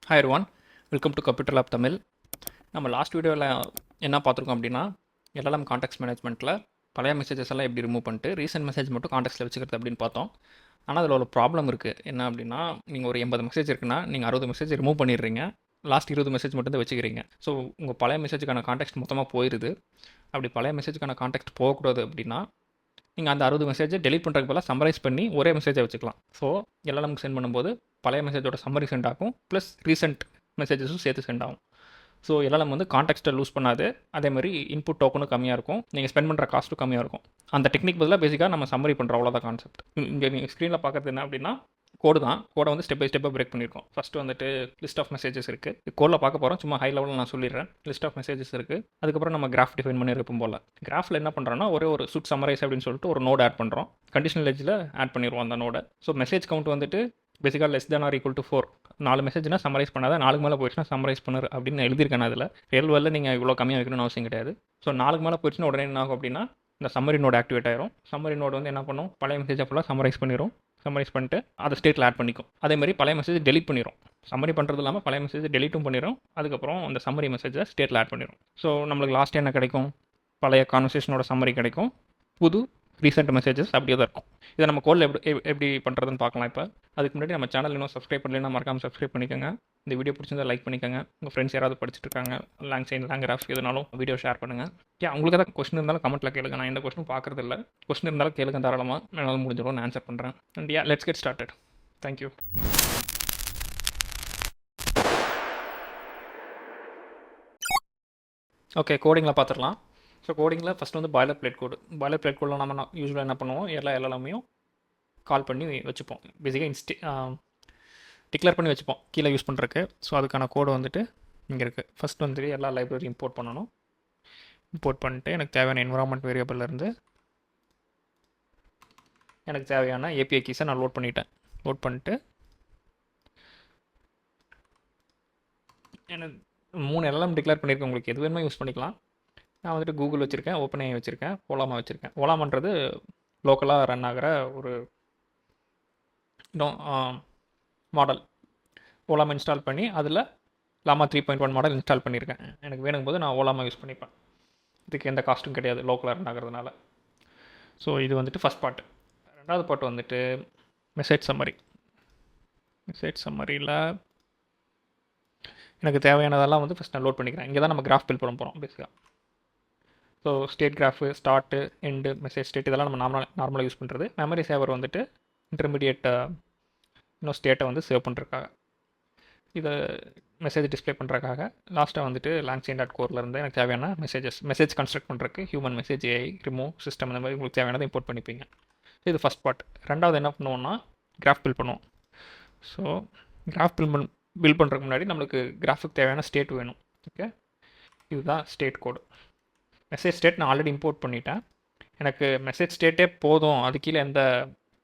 Hi everyone, welcome to computer lab Tamil. நம்ம last வீடியோவில் என்ன பார்த்துருக்கோம் அப்படின்னா, எல்எல்எம் கான்டெக்ட் மேனேஜ்மெண்ட்டில் பழைய மெசேஜஸ் எல்லாம் எப்படி ரிமூவ் பண்ணிட்டு ரீசெண்ட் மெசேஜ் மட்டும் கான்டெக்ட்டில் வச்சுக்கிறது அப்படின்னு பார்த்தோம். ஆனால் அதில் ஒரு ப்ராப்ளம் இருக்குது. என்ன அப்படின்னா, நீங்கள் ஒரு 80 மெசேஜ் இருக்குன்னா நீங்கள் 60 மெசேஜ் ரிமூவ் பண்ணிடுறீங்க, லாஸ்ட் 20 மெசேஜ் மட்டும் தான் வச்சுக்கிறீங்க. ஸோ உங்கள் பழைய மெசேஜுக்கான கான்டெக்ட் மொத்தமாக போயிடுது. அப்படி பழைய மெசேஜுக்கான கான்டெக்ட் போகக்கூடாது அப்படின்னா, நீங்கள் அந்த 60 மெசேஜை டெலிட் பண்ணுறதுக்கு பதிலாக சம்மரைஸ் பண்ணி ஒரே மெசேஜை வச்சுக்கலாம். ஸோ எல்எல்எம்க்கு சென்ட் பண்ணும்போது பழைய மெசேஜோட சம்மரி சென்ட் ஆகும், ப்ளஸ் ரீசெண்ட் மெசேஜஸும் சேர்த்து சென்ட் ஆகும். ஸோ எல்எல்எம் வந்து கான்டெக்ட்டை லூஸ் பண்ணாது. அதே மாதிரி இன்புட் டோக்கனும் கம்மியாக இருக்கும், நீங்கள் ஸ்பெண்ட் பண்ணுற காஸ்ட்டும் கம்மியாக இருக்கும். அந்த டெக்னிக் பதிலாக பேசிக்காக நம்ம சம்மரி பண்ணுறோம், அவ்வளோதான் கான்செப்ட். இங்கே நீங்கள் ஸ்க்ரீனில் பார்க்குறது என்ன அப்படின்னா, கோடு தான். கோடை வந்து ஸ்டெப் பை ஸ்டெப்பாக பிரேக் பண்ணியிருக்கோம். ஃபஸ்ட்டு வந்துட்டு லிஸ்ட் ஆஃப் மெசேஜஸ் இருக்குது. கோடில் பார்க்க போகிறோம், சும்மா ஹை லெவலில் நான் சொல்லிடுறேன். லிஸ்ட் ஆஃப் மெசேஜஸ் இருக்குது. அதுக்கப்புறம் நம்ம கிராஃப் டிஃபைன் பண்ணியிருப்போம் போல். கிராஃபில் என்ன பண்ணுறோன்னா, ஒரே ஒரு சுட் சம்மரைஸ் அப்படின்னு சொல்லிட்டு ஒரு நோட் ஆட் பண்ணுறோம். கண்டிஷனல் எட்ஜில் ஆட் பண்ணிடுவோம் அந்த நோடை. ஸோ மெசேஜ் கவுண்ட் வந்துட்டு பேசிக்காக less than or equal to 4. 4 மெசேஜ்னா சம்மரைஸ் பண்ணாத, 4க்கு மேலே போயிடுச்சுன்னா சம்மரைஸ் பண்ணு அப்படின்னு எழுதியிருக்கேன். அதில் ரியல் வேர்ல்டில் நீங்கள் இவ்வளோ கம்மியாக வைக்கணும்னு அவசியம் கிடையாது. ஸோ 4க்கு மேலே போயிடுச்சுன்னா உடனே என்ன ஆகும் அப்படின்னா, இந்த சம்மரி நோட் ஆக்டிவேட் ஆயிரும். சம்மரி நோட் வந்து என்ன பண்ணும், பழைய மெசேஜை ஃபுல்லாக சம்மரைஸ் பண்ணிடும். சம்மரைஸ் பண்ணிட்டு அதை ஸ்டேட்டில் ஆட் பண்ணிக்கும். அதே மாதிரி பழைய மெசேஜ் டெலிட் பண்ணிடும். சம்மரி பண்ணுறது இல்லாமல் பழைய மெசேஜ் டெலிட்டும் பண்ணிடும். அதுக்கப்புறம் அந்த சம்மரி மெசேஜை ஸ்டேட்டில் ஆட் பண்ணிடும். ஸோ நம்மளுக்கு லாஸ்ட் என்ன கிடைக்கும், பழைய கான்வர்சேஷனோட சம்மரி கிடைக்கும், புது ரீசெண்ட் மெசேஜஸ் அப்படியே தான் இருக்கும். இதை நம்ம கோடில் எப்படி பண்ணுறதுன்னு பார்க்கலாம். இப்போ அதுக்கு முன்னாடி நம்ம சேனல் இன்னும் சப்ஸ்கிரைப் பண்ணலைன்னா மறக்காமல் சப்ஸ்கிரைப் பண்ணிக்கோங்க. இந்த வீடியோ பிடிச்சிருந்தா லைக் பண்ணிக்கோங்க. உங்கள் ஃப்ரெண்ட்ஸ் யாராவது படிச்சுட்டு இருக்காங்க, லேங் கிராஃப் எதுனாலும் வீடியோ ஷேர் பண்ணுங்கள். உங்களுக்கு ஏதாவது கொஸ்டின் இருந்தாலும் கமெண்ட்டில் கேளுங்க. நான் எந்த கொஸ்டினும் பார்க்குறது இல்லை. கொஸ்டின் இருந்தாலும் கேளுங்க தாராளமாக, என்னால் முடிஞ்சிடும், நான் ஆன்சர் பண்ணுறேன். And let's get started. Thank you. Okay, கோடிங்கில் பார்த்துடலாம். ஸோ கோடிங்கில் ஃபஸ்ட் வந்து பாய்லர் பிளேட் கோடில் நம்ம யூஸ்வலாக என்ன பண்ணுவோம், எல்லாமே கால் பண்ணி வச்சுப்போம். பேசிக்காக டிக்ளேர் பண்ணி வச்சுப்போம் கீழே யூஸ் பண்ணுறதுக்கு. ஸோ அதுக்கான கோடு வந்துட்டு இங்கே இருக்குது. ஃபஸ்ட் வந்துட்டு எல்லா லைப்ரரி இம்போர்ட் பண்ணணும். இம்போர்ட் பண்ணிட்டு எனக்கு தேவையான என்விரான்மெண்ட் வேரியபிள்லேருந்து எனக்கு தேவையான ஏபிஐ கீஸை நான் லோட் பண்ணிட்டேன். லோட் பண்ணிட்டு எனக்கு 3 எல்லாம் டிக்ளேர் பண்ணியிருக்கேன். உங்களுக்கு எது வேணுமோ யூஸ் பண்ணிக்கலாம். நான் வந்துட்டு கூகுள் வச்சுருக்கேன், ஓப்பன் ஏஐ வச்சுருக்கேன், ஓலாமா வச்சுருக்கேன். ஓலாமான்றது லோக்கலாக ரன் ஆகிற ஒரு மாடல். ஓலாமா இன்ஸ்டால் பண்ணி அதில் லாமா 3.1 மாடல் இன்ஸ்டால் பண்ணியிருக்கேன். எனக்கு வேணுங்கும் போது நான் ஓலாமா யூஸ் பண்ணிப்பேன். இதுக்கு எந்த காஸ்ட்டும் கிடையாது, லோக்கலாக ரன் ஆகிறதுனால. ஸோ இது வந்துட்டு ஃபஸ்ட் பார்ட். ரெண்டாவது பார்ட் வந்துட்டு மெசேஜ் சம்மரி. மெசேஜ் சம்மரியில் எனக்கு தேவையானதெல்லாம் வந்து ஃபஸ்ட் நான் லோட் பண்ணிக்கிறேன். இங்கே தான் நம்ம கிராஃப் பில்ட் பண்ண போகிறோம் பேசிக்காக. So state graph, start, end, message state இதெல்லாம் நம்ம நார்மலாக யூஸ் பண்ணுறது. மெமரி சேவர் வந்துட்டு இன்டர்மீடியேட் இன்னும் ஸ்டேட்டை வந்து சேவ் பண்ணுறதுக்காக, இதை மெசேஜ் டிஸ்பிளே பண்ணுறதுக்காக. லாஸ்ட்டாக வந்துட்டு langchain.coreலேருந்து எனக்கு தேவையான மெசேஜ் கன்ஸ்ட்ரக்ட் பண்ணுறதுக்கு human message, AI, remove, system, இந்த மாதிரி உங்களுக்கு தேவையானதை இம்போர்ட் பண்ணிப்பீங்க. இது ஃபஸ்ட் பார்ட். ரெண்டாவது என்ன பண்ணுவோம்னா, கிராஃப் பில்ட் பண்ணுவோம். ஸோ கிராஃப் பில்ட் பண்ணுறதுக்கு முன்னாடி நம்மளுக்கு கிராஃபுக்கு தேவையான ஸ்டேட் வேணும். ஓகே, இதுதான் ஸ்டேட் கோடு. மெசேஜ் ஸ்டேட் நான் ஆல்ரெடி இம்போர்ட் பண்ணிட்டேன். எனக்கு மெசேஜ் ஸ்டேட்டே போதும், அது கீழே எந்த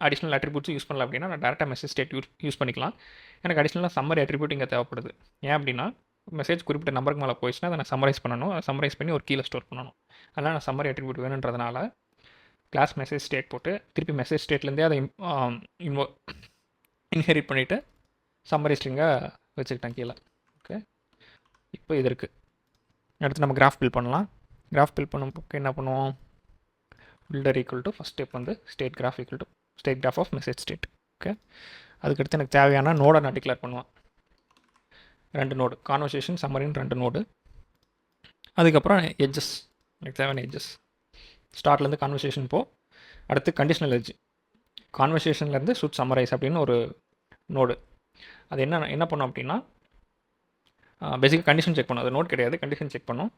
அடிஷ்னல் அட்ரிபியூட்ஸும் யூஸ் பண்ணல அப்படின்னா நான் டேரெக்டாக மெசேஜ் ஸ்டேட் யூஸ் பண்ணிக்கலாம். எனக்கு அடிஷ்னலாக சம்மரி அட்ரிபியூட் இங்கே தேவைப்படுது. ஏன் அப்படின்னா, மெசேஜ் குறிப்பிட்ட நம்பருக்கு மேலே போயிடுச்சுன்னா அதை நான் சம்மரைஸ் பண்ணணும். அதை சம்மரைஸ் பண்ணி ஒரு கீழே ஸ்டோர் பண்ணணும். அதனால் நான் சம்மரி அட்ரிபியூட் வேணுன்றதுனால கிளாஸ் மெசேஜ் ஸ்டேட் போட்டு திருப்பி மெசேஜ் ஸ்டேட்லேருந்தே அதை இன்ஹெரிட் பண்ணிவிட்டு சம்மரி ஸ்ட்ரிங்காக வச்சுக்கிட்டேன் கீழே. ஓகே, இப்போ இது இருக்குது. அடுத்து நம்ம கிராஃப் பில்ட் பண்ணலாம். கிராஃப் பில்ட் பண்ணும்போது என்ன பண்ணுவோம், builder equal to first step வந்து state graph equal to state graph of message state. Okay, அதுக்கடுத்து எனக்கு தேவையான நோடை நான் டிக்ளேர் பண்ணுவேன். 2 நோடு, கான்வர்சேஷன், சம்மரின்னு 2 நோடு. அதுக்கப்புறம் எட்ஜஸ், எனக்கு தேவையான எட்ஜஸ். ஸ்டார்ட்லேருந்து கான்வர்சேஷன் அடுத்து கண்டிஷனல் எட்ஜ், கான்வர்சேஷன்லேருந்து சுட் சம்மரைஸ் அப்படின்னு ஒரு நோடு. அது என்ன பண்ணும் அப்படின்னா, பேசிக்காக கண்டிஷன் செக் பண்ணும். அது நோட் கிடையாது, கண்டிஷன் செக் பண்ணும்.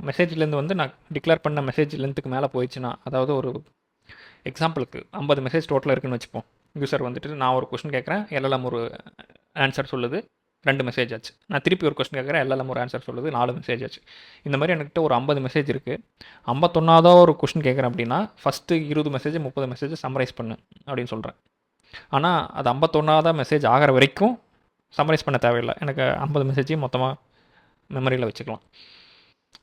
மெசேஜ்லேருந்து வந்து நான் டிக்ளேர் பண்ண மெசேஜ் லென்த்துக்கு மேலே போயிடுச்சுன்னா, அதாவது ஒரு எக்ஸாம்பிளுக்கு 50 மெசேஜ் டோட்டலாக இருக்குன்னு வச்சுப்போம். யூசர் வந்துட்டு நான் ஒரு கொஸ்டின் கேட்குறேன், எல்எல்எம் ஒரு ஆன்சர் சொல்லுது, 2 மெசேஜ் ஆச்சு. நான் திருப்பி ஒரு கொஸ்டின் கேட்குறேன், எல்எல்எம் ஒரு ஆன்சர் சொல்லுது, 4 மெசேஜ் ஆச்சு. இந்த மாதிரி என்கிட்ட ஒரு 50 மெசேஜ் இருக்குது. 51வது ஒரு கொஸ்டின் கேட்குறேன் அப்படின்னா ஃபஸ்ட்டு 20 மெசேஜ் 30 மெசேஜ் சம்மரைஸ் பண்ணு அப்படின்னு சொல்கிறேன். ஆனால் அது 51வது மெசேஜ் ஆகிற வரைக்கும் சம்மரைஸ் பண்ண தேவையில்லை. எனக்கு 50 மெசேஜையும் மொத்தமாக மெமரியில் வச்சுக்கலாம்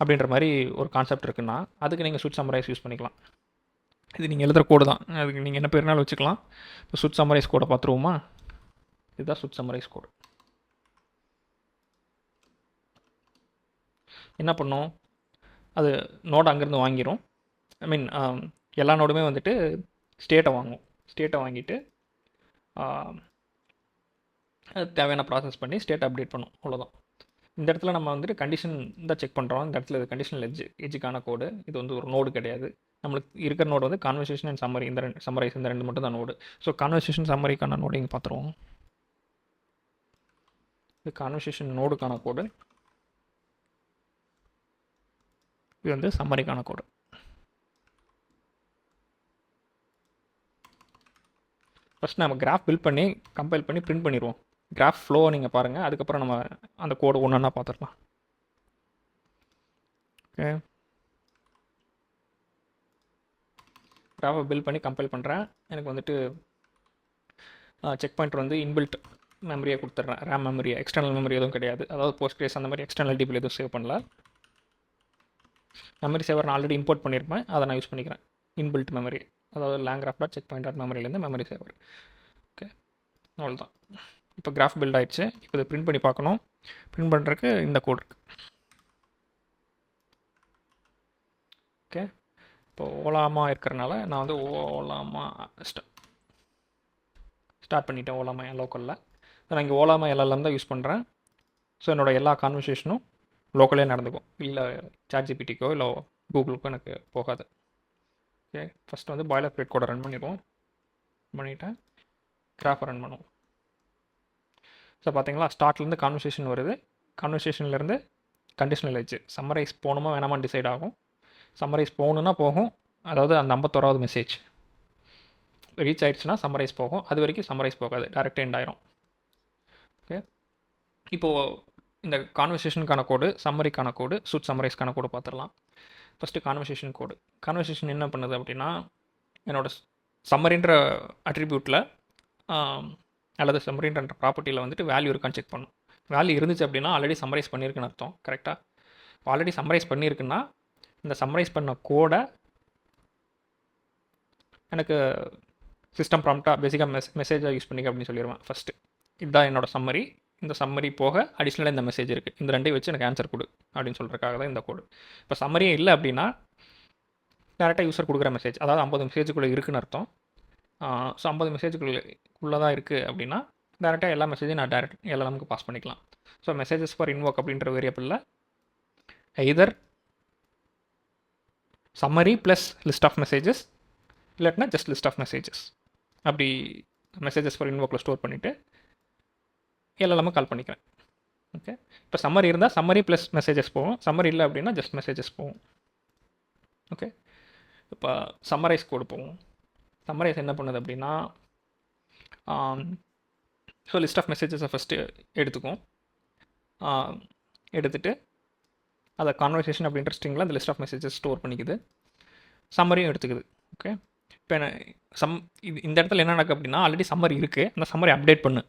அப்படின்ற மாதிரி ஒரு கான்செப்ட் இருக்குன்னா, அதுக்கு நீங்கள் சுட் சம்மரைஸ் யூஸ் பண்ணிக்கலாம். இது நீங்கள் எழுதுகிற கோடு தான், அதுக்கு நீங்கள் என்ன பேர்னாலும் வச்சுக்கலாம். இப்போ சுட் சம்மரைஸ் கோடை பார்த்துருவோமா? இதுதான் சுட் சம்மரைஸ் கோடு. என்ன பண்ணும், அது நோடு அங்கேருந்து வாங்கிரும். ஐ மீன் எல்லா நோடுமே வந்துட்டு ஸ்டேட்டை வாங்கும். ஸ்டேட்டை வாங்கிட்டு அது தேவையான ப்ராசஸ் பண்ணி ஸ்டேட்டை அப்டேட் பண்ணும். அவ்வளோதான். இந்த இடத்துல நம்ம வந்துட்டு கண்டிஷன் தான் செக் பண்ணுறோம். இந்த இடத்துல இது கண்டிஷனல் எஜ்ஜுக்கான கோடு. இது வந்து ஒரு நோடு கிடையாது. நம்மளுக்கு இருக்கிற நோடு வந்து கான்வர்சேஷன் அண்ட் சம்மரி, இந்த ரெண்டு சம்மரைஸ், இந்த ரெண்டு மட்டும் தான் நோடு. ஸோ கான்வர்சேஷன் சம்மரிக்கான நோடு இங்கே பார்த்துருவோம். இது கான்வர்சேஷன் நோடுக்கான கோடு, இது வந்து சம்மரிக்கான கோடு. ஃபஸ்ட் நம்ம கிராஃப் பில்ட் பண்ணி கம்பைல் பண்ணி பிரிண்ட் பண்ணிடுவோம். கிராஃப் ஃப்ளோவை நீங்கள் பாருங்கள், அதுக்கப்புறம் நம்ம அந்த கோடு ஒன்று ஒன்றா பார்த்துடலாம். ஓகே, கிராஃபை பில்ட் பண்ணி கம்பைல் பண்ணுறேன். எனக்கு வந்துட்டு செக் பாயிண்டர் வந்து இன்பில்ட் மெமரியை கொடுத்துட்றேன். ரேம் மெமரியை, எக்ஸ்டர்னல் மெமரி எதுவும் கிடையாது. அதாவது போஸ்ட்கிரேஸ் அந்த மாதிரி எக்ஸ்டர்னல் டிபிள் எதுவும் சேவ் பண்ணல. மெமரி சேவர் நான் ஆல்ரெடி இம்போர்ட் பண்ணியிருப்பேன், அதை நான் யூஸ் பண்ணிக்கிறேன். இன்பில்ட் மெமரி, அதாவது LangGraph dot checkpoint dot மெமரியிலேருந்து மெமரி சேவர். ஓகே, அவ்வளோதான். இப்போ கிராஃப் பில்ட் ஆகிடுச்சு. இப்போ இதை பிரிண்ட் பண்ணி பார்க்கணும். பிரிண்ட் பண்ணுறதுக்கு இந்த கோட் இருக்குது. ஓகே, இப்போ ஓலாமா இருக்கிறனால நான் வந்து ஓலாமா ஸ்டார்ட் பண்ணிட்டேன். ஓலாமா என் லோக்கலில் நான் இங்கே ஓலாமா எல்எல்எம் தான் யூஸ் பண்ணுறேன். ஸோ என்னோடய எல்லா கான்வர்சேஷனும் லோக்கலே நடந்துக்கும், இல்லை சாட்ஜிபிடிக்கோ இல்லை கூகுளுக்கோ எனக்கு போகாது. ஓகே, ஃபஸ்ட்டு வந்து பாய்லர் பிளேட் கோடை ரன் பண்ணிடுவோம். பண்ணிவிட்டேன், கிராஃபை ரன் பண்ணுவோம். ஸோ பார்த்தீங்களா, ஸ்டார்ட்லேருந்து கான்வர்சேஷன் வருது. கான்வர்சேஷன்லேருந்து கண்டிஷனல் எட்ஜ் சம்மரைஸ் போகணுமா வேணாமான்னு டிசைட் ஆகும். சம்மரைஸ் போகணுன்னா போகும், அதாவது அந்த 51வது மெசேஜ் ரீச் ஆகிடுச்சுன்னா சம்மரைஸ் போகும். அது வரைக்கும் சம்மரைஸ் போகாது, டேரெக்டாக எண்ட் ஆயிரும். ஓகே, இப்போது இந்த கான்வர்சேஷனுக்கான கோடு, சம்மரிக்கான கோடு, சூட் சம்மரைஸ்க்கான கோடு பார்த்துடலாம். ஃபஸ்ட்டு கான்வர்சேஷன் கோடு. கான்வர்சேஷன் என்ன பண்ணுது அப்படின்னா, என்னோட சம்மரின்ற அட்ரிபியூட்டில் அல்லது சம்மரின்ற ப்ராப்பர்ட்டியில் வந்துட்டு வேல்யூ இருக்கான்னு செக் பண்ணும். வேல்யூ இருந்துச்சு அப்படின்னா ஆல்ரெடி சம்மரைஸ் பண்ணியிருக்குன்னு அர்த்தம். கரெக்டாக, ஆல்ரெடி சம்மரைஸ் பண்ணியிருக்குன்னா இந்த சம்மரைஸ் பண்ண கோடை எனக்கு சிஸ்டம் ப்ராம்ப்டாக பேசிக்காக மெசேஜாக யூஸ் பண்ணிக்க அப்படின்னு சொல்லிடுவேன். ஃபஸ்ட்டு இதுதான் என்னோட சம்மரி, இந்த சம்மரி போக அடிஷ்னலாக இந்த மெசேஜ் இருக்குது, இந்த ரெண்டையும் வச்சு எனக்கு ஆன்சர் கொடு அப்படின்னு சொல்கிறதுக்காக தான் இந்த கோடு. இப்போ சம்மரியே இல்லை அப்படின்னா டேரெக்டாக யூஸர் கொடுக்குற மெசேஜ், அதாவது 50 மெசேஜுக்குள்ளே இருக்குன்னு அர்த்தம். ஸோ 50 மெசேஜுக்குள்ளே தான் இருக்குது அப்படின்னா டேரெக்டாக எல்லா மெசேஜையும் நான் டேரெக்ட் எல்எல்எம்க்கு பாஸ் பண்ணிக்கலாம். ஸோ மெசேஜஸ் ஃபார் இன்வோக் அப்படின்ற வேரியபிளில் either summary plus list of messages, இல்லாட்டினா ஜஸ்ட் லிஸ்ட் ஆஃப் மெசேஜஸ், அப்படி மெசேஜஸ் ஃபார் இன்வோக்கில் ஸ்டோர் பண்ணிவிட்டு எல்எல்எம் கால் பண்ணிக்கிறேன். ஓகே, இப்போ சம்மரி இருந்தால் சம்மரி ப்ளஸ் மெசேஜஸ் போகும், சம்மரி இல்லை அப்படின்னா ஜஸ்ட் மெசேஜஸ் போகும். ஓகே, இப்போ சம்மரைஸ் கோடு போகும். சம்மரைஸ் என்ன பண்ணுது அப்படின்னா, ஸோ லிஸ்ட் ஆஃப் மெசேஜஸை ஃபஸ்ட்டு எடுத்துக்கும். எடுத்துகிட்டு அதை கான்வர்சேஷன் அப்படின்ற ஸ்ட்ரிங்கில் அந்த லிஸ்ட் ஆஃப் மெசேஜஸ் ஸ்டோர் பண்ணிக்குது. சம்மரியும் எடுத்துக்குது. ஓகே, இப்போ இந்த இடத்துல என்ன நடக்குது அப்படின்னா, ஆல்ரெடி சம்மரி இருக்குது, அந்த சம்மரி அப்டேட் பண்ணு,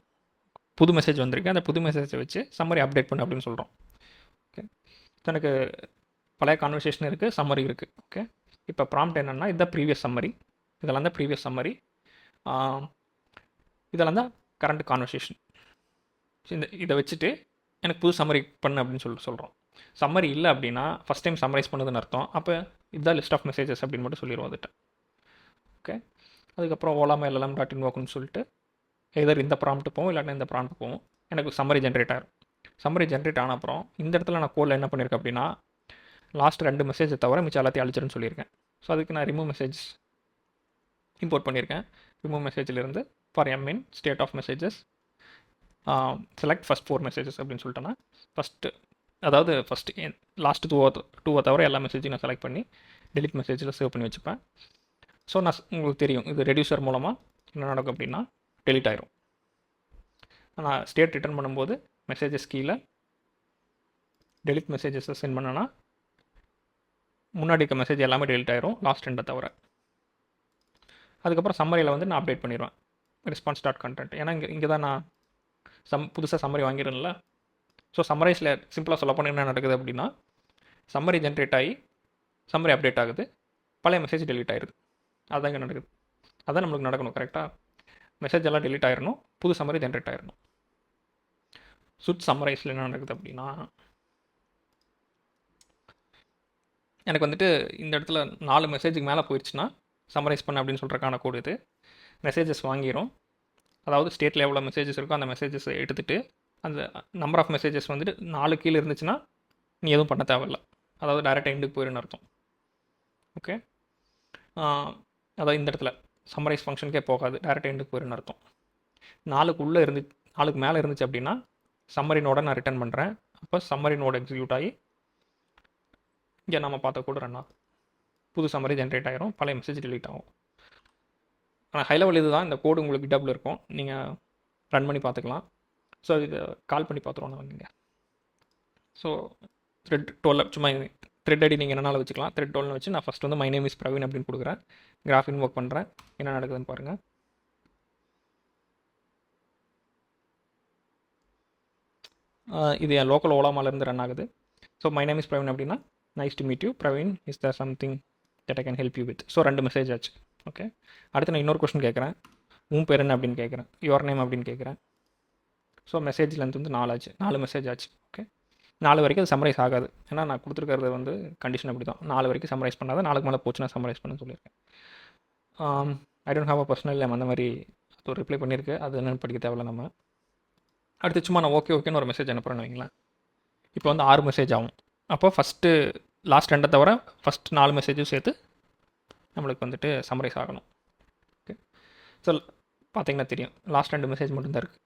புது மெசேஜ் வந்திருக்கு, அந்த புது மெசேஜை வச்சு சம்மரி அப்டேட் பண்ணு அப்படின்னு சொல்கிறோம். ஓகே, ஸோ எனக்கு பழைய கான்வர்சேஷன் இருக்குது, சம்மரி இருக்குது. ஓகே, இப்போ ப்ராம்ப்ட் என்னென்னா, இதுதான் ப்ரீவியஸ் சம்மரி, இதெல்லாம் தான் ப்ரீவியஸ் சம்மரி, இதெல்லாம் தான் கரண்ட் கான்வர்சேஷன். இதை வச்சுட்டு எனக்கு புது சம்மரி பண்ணு அப்படின்னு சொல்கிறோம். சம்மரி இல்லை அப்படின்னா ஃபஸ்ட் டைம் சம்மரைஸ் பண்ணுதுன்னு அர்த்தம். அப்போ இதுதான் லிஸ்ட் ஆஃப் மெசேஜஸ் அப்படின்னு மட்டும் சொல்லிடுவோம் அதுகிட்ட. ஓகே, அதுக்கப்புறம் ஓலாமா எல்எல்எம் டாட் இன்வோக்னு சொல்லிட்டு எதர் இந்த ப்ராம்ப்ட் போகும், இல்லாட்டினா இந்த ப்ராம்ப்ட் போகும். எனக்கு சம்மரி ஜென்ரேட் ஆகிடும். சம்மரி ஜென்ரேட் ஆன அப்புறம் இந்த இடத்துல நான் கோடில் என்ன பண்ணியிருக்கேன் அப்படின்னா, லாஸ்ட் 2 மெசேஜை தவிர மிச்சம் எல்லாத்தையும் அழிச்சிருன்னு சொல்லியிருக்கேன். ஸோ அதுக்கு நான் ரிமூவ் மெசேஜ் இம்போர்ட் பண்ணியிருக்கேன். ரிமூவ் மெசேஜிலிருந்து for m in state of messages select first 4 messages அப்படின்னு சொல்லிட்டேன்னா, அதாவது ஃபஸ்ட்டு லாஸ்ட்டு 2 தவிர எல்லா மெசேஜையும் நான் செலக்ட் பண்ணி டெலிட் மெசேஜில் சேவ் பண்ணி வச்சுப்பேன். ஸோ நான் உங்களுக்கு தெரியும், இது ரெடியூசர் மூலமாக என்ன நடக்கும் அப்படின்னா டெலிட் ஆயிரும். நான் ஸ்டேட் ரிட்டர்ன் பண்ணும்போது மெசேஜஸ் கீழே டெலிட் மெசேஜஸை சென்ட் பண்ணேன்னா முன்னாடி இருக்க மெசேஜ் எல்லாமே டெலிட் ஆயிரும், லாஸ்ட் 2 தவிர. அதுக்கப்புறம் சம்மரியில் வந்து நான் அப்டேட் பண்ணிடுவேன் ரெஸ்பான்ஸ் டாட் கண்டென்ட். ஏன்னா இங்கே தான் நான் புதுசாக சம்மரி வாங்கிடுறேன்ல. ஸோ சம்மரைஸில் சிம்பிளாக சொல்ல போனால் என்ன நடக்குது அப்படின்னா, சம்மரி ஜென்ரேட் ஆகி சம்மரி அப்டேட் ஆகுது, பழைய மெசேஜ் டெலிட் ஆயிடுது. அதுதான் இங்கே நடக்குது. அதுதான் நம்மளுக்கு நடக்கணும். கரெக்டாக மெசேஜ் எல்லாம் டெலிட் ஆயிடணும், புது சம்மரி ஜென்ரேட் ஆயிடணும். சுட் சம்மரைஸில் என்ன நடக்குது அப்படின்னா, எனக்கு வந்துட்டு இந்த இடத்துல 4 மெசேஜுக்கு மேலே போயிடுச்சுன்னா சம்மரைஸ் பண்ண அப்படின்னு சொல்கிறக்கான கோடு இது. மெசேஜஸ் வாங்கிடும். அதாவது ஸ்டேட்டில் எவ்வளோ மெசேஜஸ் இருக்கோ அந்த மெசேஜஸ் எடுத்துகிட்டு அந்த நம்பர் ஆஃப் மெசேஜஸ் வந்துட்டு 4 கீழே இருந்துச்சுன்னா நீ எதுவும் பண்ண தேவையில்ல. அதாவது டைரெக்டாக எண்டுக்கு போயிடுன்னு அர்த்தம். ஓகே, அதாவது இந்த இடத்துல சம்மரைஸ் ஃபங்க்ஷனுக்கே போகாது, டைரெக்டாக எண்டுக்கு போயிடுன்னு அர்த்தம். 4க்கு மேலே இருந்துச்சு அப்படின்னா சம்மரி நோட நான் ரிட்டர்ன் பண்ணுறேன். அப்போ சம்மரி நோட் எக்ஸிக்யூட் ஆகி இங்கே நம்ம பார்த்த கூட ரன் ஆகும். புது சம்மரி ஜென்ரேட் ஆகிரும், பழைய மெசேஜ் டெலீட் ஆகும். ஆனால் ஹை லெவல் இது தான். இந்த கோடு உங்களுக்கு GitHubல இருக்கும், நீங்கள் ரன் பண்ணி பார்த்துக்கலாம். ஸோ இது கால் பண்ணி பார்த்துருவோம் நீங்கள். ஸோ த்ரெட் 12 சும்மா த்ரெட் ஐடி நீங்கள் என்னனாலும் வச்சுக்கலாம். த்ரெட் 12 வச்சு நான் ஃபஸ்ட் வந்து மை நேம் இஸ் பிரவீன் அப்படின்னு கொடுக்குறேன். கிராஃப் இன்வோக் பண்ணுறேன். என்ன நடக்குதுன்னு பாருங்கள். இது என் லோக்கல் ஓலாமாலேருந்து ரன் ஆகுது. So my name is Praveen அப்படின்னா nice to meet you Praveen, is there something that I can help you with. So 2 message ஆச்சு. ஓகே, அடுத்து நான் இன்னொரு கொஸ்டின் கேட்குறேன். உன் பேர் என்ன அப்படின்னு கேட்குறேன். யுவர் நேம் அப்படின்னு கேட்குறேன். ஸோ மெசேஜ் லென்த் வந்து 4 ஆச்சு. 4 மெசேஜ் ஆச்சு. ஓகே, 4 வரைக்கும் அது சம்மரைஸ் ஆகாது. ஏன்னா நான் கொடுத்துருக்கிறது வந்து கண்டிஷன் அப்படி தான். 4 வரைக்கும் சம்மரைஸ் பண்ணாத, 4க்கு மேலே போச்சுன்னா சம்மரைஸ் பண்ண சொல்லியிருக்கேன். I don't have a personal name அந்த மாதிரி ஒரு ரிப்ளை பண்ணியிருக்கு. அது என்னென்னு படிக்க தேவையில்ல நம்ம. அடுத்து சும்மா நான் ஓகேன்னு ஒரு மெசேஜ் அனுப்புகிறேன்னு வைங்களேன். இப்போ வந்து 6 மெசேஜ் ஆகும். அப்போ ஃபஸ்ட்டு லாஸ்ட் 2 தவிர ஃபஸ்ட் 4 மெசேஜும் சேர்த்து நம்மளுக்கு வந்துட்டு சம்மரைஸ் ஆகணும். ஓகே, ஸோ பார்த்தீங்கன்னா தெரியும், லாஸ்ட் 2 மெசேஜ் மட்டும்தான் இருக்குது.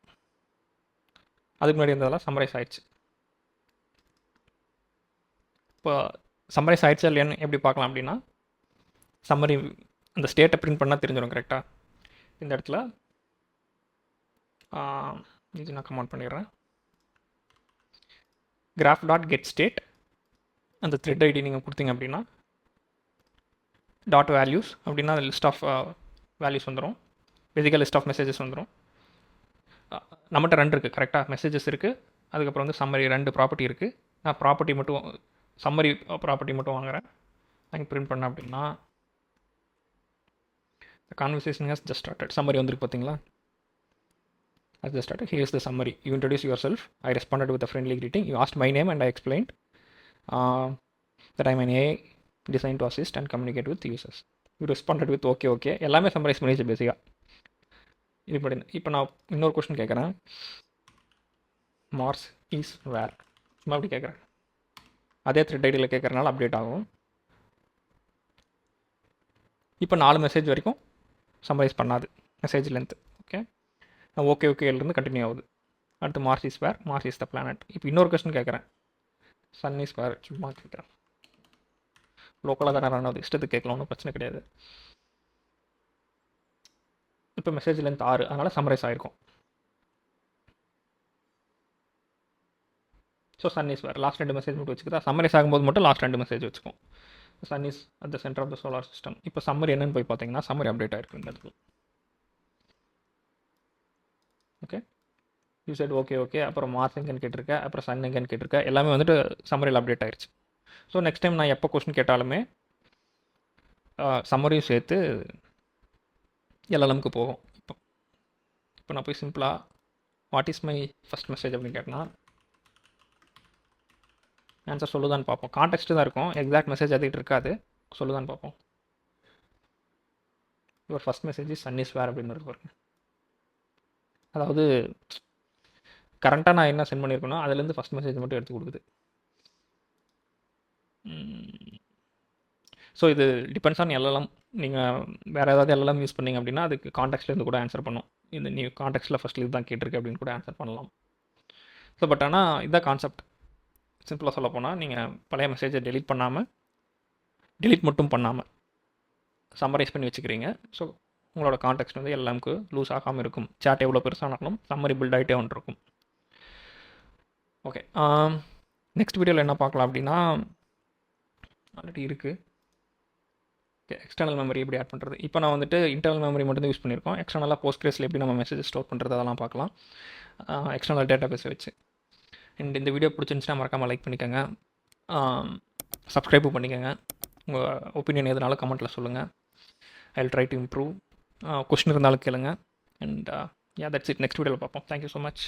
அதுக்கு முன்னாடி இருந்ததெல்லாம் சம்மரைஸ் ஆகிடுச்சு. இப்போ சம்மரைஸ் ஆகிடுச்சா இல்லையான்னு எப்படி பார்க்கலாம் அப்படின்னா, சம்மரி அந்த ஸ்டேட்டை பிரிண்ட் பண்ணால் தெரிஞ்சிடும் கரெக்டாக. இந்த இடத்துல இது நான் கமெண்ட் பண்ணிடுறேன். கிராஃப் டாட் கெட் ஸ்டேட் அந்த த்ரெட் ஐடி நீங்கள் கொடுத்தீங்க அப்படின்னா டாட் வேல்யூஸ் அப்படின்னா லிஸ்ட் ஆஃப் வேல்யூஸ் வந்துடும். பேசிக்காக லிஸ்ட் ஆஃப் மெசேஜஸ் வந்துடும். நம்மகிட்ட 2 இருக்குது கரெக்டாக, மெசேஜஸ் இருக்குது. அதுக்கப்புறம் வந்து சம்மரி 2 ப்ராப்பர்ட்டி இருக்குது. நான் ப்ராப்பர்ட்டி மட்டும் சம்மரி ப்ராப்பர்ட்டி மட்டும் வாங்குகிறேன். வாங்கி பிரிண்ட் பண்ணேன் அப்படின்னா conversation has just started. Summary வந்துருக்கு பார்த்தீங்களா, as just started. Here is the summary. You introduce yourself. I responded with a friendly greeting. You asked my name and I explained that I'm an AI designed to assist and communicate with users. You responded with okay. எல்லாமே summarise பண்ணிச்சு பேசிக்காக. இது படி இப்போ நான் இன்னொரு question கேட்குறேன். Mars is வேர் சும்மா அப்படி கேட்குறேன். அதே த்ரெட் ஐடியில் கேட்குறனால அப்டேட் ஆகும். இப்போ 4 மெசேஜ் வரைக்கும் சம்மரைஸ் பண்ணாது மெசேஜ் லென்த்து. ஓகே, ஓகேலேருந்து கண்டினியூ ஆகுது. அடுத்து Mars is where, Mars is the planet. இப்போ இன்னொரு கொஸ்டின் கேட்குறேன். சன் இஸ் வேர் சும்மா கேட்குறேன். லோக்கலாக தானே ரன் ஆகுது, இஷ்டத்துக்கு கேட்கலாம், ஒன்றும் பிரச்சனை கிடையாது. இப்போ மெசேஜ் லென்த் 6, அதனால் சம்மரைஸ் ஆகிருக்கும். So sun is where last 2 message மட்டும் வச்சுக்கிட்டா சம்மரைஸ் ஆகும்போது மட்டும் லாஸ்ட் 2 மெசேஜ் வச்சுக்கும். Sun is at the centre of the solar system. இப்போ சம்மரி என்னன்னு போய் பார்த்தீங்கன்னா சம்மரி அப்டேட் ஆகிருக்கு இந்த இடத்துல. Okay, you said okay. அப்புறம் மார்ஸ் எங்கன்னு கேட்டிருக்கேன், அப்புறம் சன் எங்கன்னு கேட்டிருக்கேன். எல்லாமே வந்துட்டு சம்மரியில் அப்டேட் ஆயிடுச்சு. ஸோ நெக்ஸ்ட் டைம் நான் எப்போ கொஸ்டின் கேட்டாலுமே சம்மரியும் சேர்த்து எல்எல்எம்க்கு போகும். இப்போ நான் போய் சிம்பிளாக what is my first message அப்படின்னு கேட்டேன்னா ஆன்சர் சொல்லுதான்னு பார்ப்போம். கான்டெக்ஸ்ட்டு தான் இருக்கும், எக்ஸாக்ட் மெசேஜ் அதுக்கிட்டு இருக்காது. சொல்லுதான்னு பார்ப்போம். Your first message is sun is where அப்படின்னு இருக்கு. அதாவது கரண்ட்டாக நான் என்ன சென்ட் பண்ணியிருக்கேனோ அதுலேருந்து ஃபஸ்ட் மெசேஜ் மட்டும் எடுத்து கொடுக்குது. ஸோ இது டிபெண்ட்ஸ் ஆன் எல்எல்எம். நீங்கள் வேறு ஏதாவது எல்எல்எம் யூஸ் பண்ணிங்க அப்படின்னா அதுக்கு கான்டெக்ட்லேருந்து கூட ஆன்சர் பண்ணும். இந்த நீ கான்டெக்ட்டில் ஃபஸ்ட்டில் இதுதான் கேட்டிருக்கு அப்படின்னு கூட ஆன்சர் பண்ணலாம். ஸோ பட் ஆனால் இதுதான் கான்செப்ட். சிம்பிளாக சொல்ல போனால் நீங்கள் பழைய மெசேஜை டெலீட் மட்டும் பண்ணாமல் சம்மரைஸ் பண்ணி வச்சுக்கிறீங்க. ஸோ உங்களோட கான்டெக்ட் வந்து எல்லாமுக்கு லூஸ் ஆகாமல் இருக்கும். சேட் எவ்வளோ பெருசானாலும் சம்மரி பில்ட் ஆகிட்டே வந்துருக்கும். ஓகே, நெக்ஸ்ட் வீடியோவில் என்ன பார்க்கலாம் அப்படின்னா ஆல்ரெடி இருக்குது. ஓகே, எக்ஸ்டர்னல் மெமரி எப்படி ஆட் பண்ணுறது. இப்போ நான் வந்துட்டு இன்டர்னல் மெமரி மட்டும் தான் யூஸ் பண்ணியிருக்கோம். எக்ஸ்டர்னலாக போஸ்ட்கிரேஸில் எப்படி நம்ம மெசேஜ் ஸ்டோர் பண்ணுறது அதெல்லாம் பார்க்கலாம் எக்ஸ்டர்னல் டேட்டா பேஸை வச்சு. அண்ட் இந்த வீடியோ பிடிச்சிருந்துச்சுன்னா மறக்காமல் லைக் பண்ணிக்கோங்க, சப்ஸ்கிரைபும் பண்ணிக்கோங்க. உங்கள் ஒப்பீனியன் எதுனாலும் கமெண்ட்டில் சொல்லுங்கள். I will try to improve. Question இருந்தாலும் கேளுங்க. And yeah that's it. Next வீடியோவில் பார்ப்போம். Thank you so much.